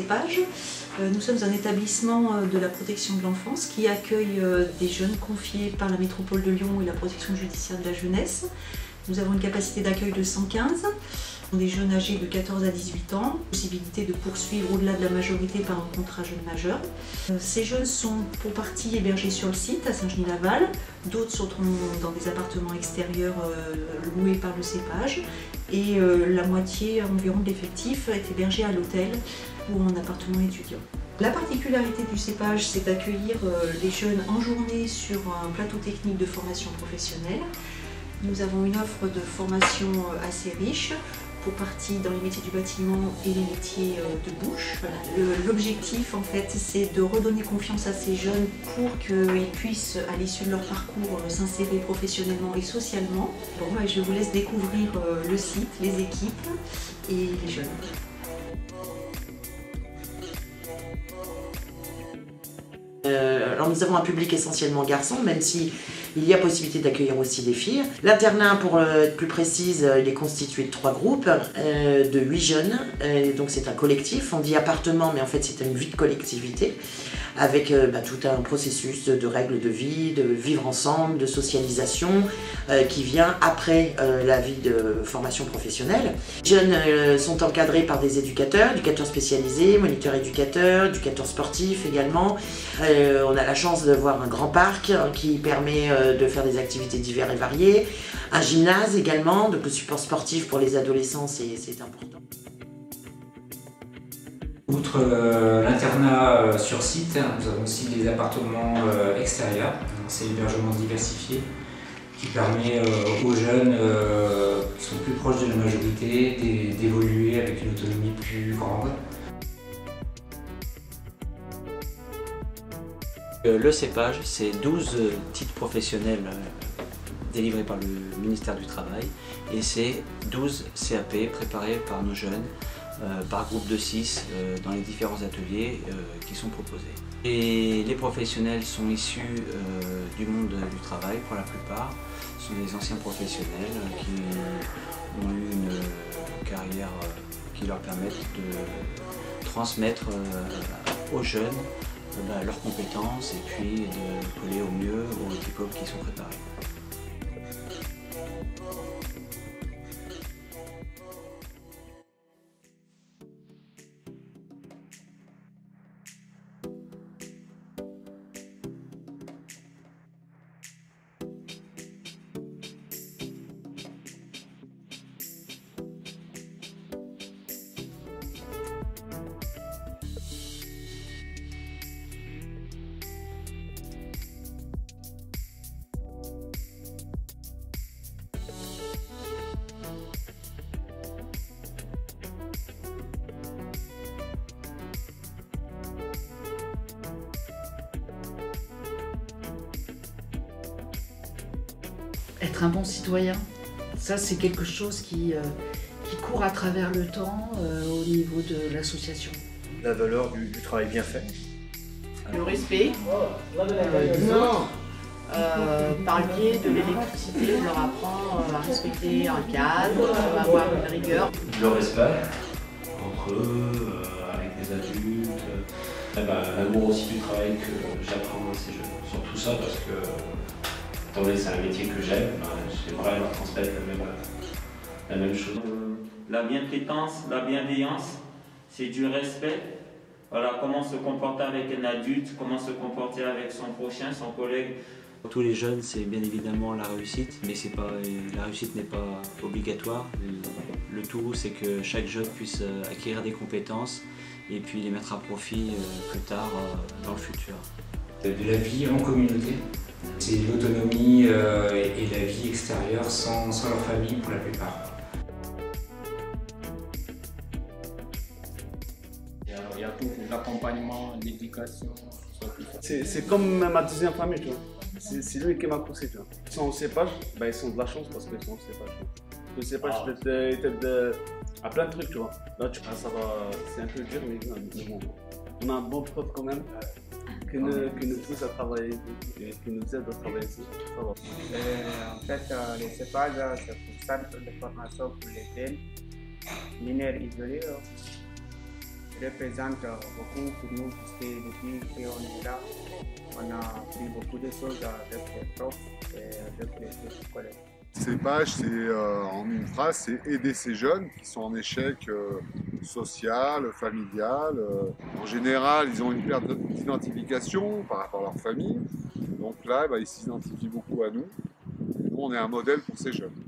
CEPAGE. Nous sommes un établissement de la protection de l'enfance qui accueille des jeunes confiés par la métropole de Lyon et la protection judiciaire de la jeunesse. Nous avons une capacité d'accueil de 115, des jeunes âgés de 14 à 18 ans, possibilité de poursuivre au-delà de la majorité par un contrat jeune majeur. Ces jeunes sont pour partie hébergés sur le site à Saint-Genis-Laval, d'autres sont dans des appartements extérieurs loués par le CEPAGE et la moitié environ de l'effectif est hébergé à l'hôtel ou en appartement étudiant. La particularité du CEPAGE, c'est d'accueillir les jeunes en journée sur un plateau technique de formation professionnelle. Nous avons une offre de formation assez riche, pour partie dans les métiers du bâtiment et les métiers de bouche. Voilà. L'objectif, en fait, c'est de redonner confiance à ces jeunes pour qu'ils puissent, à l'issue de leur parcours, s'insérer professionnellement et socialement. Bon, je vous laisse découvrir le site, les équipes et les jeunes. Alors nous avons un public essentiellement garçon, même si il y a possibilité d'accueillir aussi des filles. L'internat, pour être plus précise, il est constitué de 3 groupes, de 8 jeunes. Donc c'est un collectif, on dit appartement, mais en fait c'est une vie de collectivité, avec tout un processus de règles de vie, de vivre ensemble, de socialisation, qui vient après la vie de formation professionnelle. Les jeunes sont encadrés par des éducateurs spécialisés, moniteurs éducateurs, éducateurs sportifs également. On a la chance de voir un grand parc qui permet de faire des activités diverses et variées, un gymnase également, donc le support sportif pour les adolescents c'est important. Outre l'internat sur site, nous avons aussi des appartements extérieurs. C'est l'hébergement diversifié qui permet aux jeunes qui sont plus proches de la majorité d'évoluer avec une autonomie plus grande. Le CEPAGE, c'est 12 titres professionnels délivrés par le ministère du Travail et c'est 12 CAP préparés par nos jeunes par groupe de 6 dans les différents ateliers qui sont proposés. Et les professionnels sont issus du monde du travail pour la plupart. Ce sont des anciens professionnels qui ont eu une carrière qui leur permet de transmettre aux jeunes leurs compétences et puis de coller au mieux aux diplômes qui sont préparés. Être un bon citoyen, ça c'est quelque chose qui court à travers le temps au niveau de l'association. La valeur du travail bien fait. Le respect des autres, par le biais de l'électricité, je leur apprends à respecter un cadre, à avoir une rigueur. Le respect entre eux, avec les adultes, l'amour aussi du travail que j'apprends à ces jeunes. Surtout ça parce que étant donné que c'est un métier que j'aime, j'aimerais leur transmettre la même chose. La bientraitance, la bienveillance, c'est du respect. Voilà, comment se comporter avec un adulte, comment se comporter avec son prochain, son collègue. Pour tous les jeunes, c'est bien évidemment la réussite, mais la réussite n'est pas obligatoire. Le tout, c'est que chaque jeune puisse acquérir des compétences et puis les mettre à profit plus tard dans le futur. De la vie en communauté, c'est l'autonomie et la vie extérieure sans leur famille pour la plupart. Il y a tout, l'accompagnement, l'éducation. C'est comme ma deuxième famille, tu vois. C'est lui qui m'a poussé, tu vois. Ils sont au CEPAGE, ils sont de la chance parce qu'ils sont au CEPAGE. Le CEPAGE t'aide à plein de trucs, tu vois. Là, ça va, c'est un peu dur, mais bon. On a un bon prof quand même qui nous pousse à travailler et qui nous aide à travailler ici. Ça va. En fait, le CEPAGE, c'est un centre de formation pour les jeunes mineurs isolés. représente beaucoup pour nous, parce que depuis qu'on est là, on a appris beaucoup de choses avec les profs et avec les collègues. CEPAGE, c'est en une phrase, c'est aider ces jeunes qui sont en échec social, familial. En général, ils ont une perte d'identification par rapport à leur famille. Donc là, ils s'identifient beaucoup à nous. Nous, on est un modèle pour ces jeunes.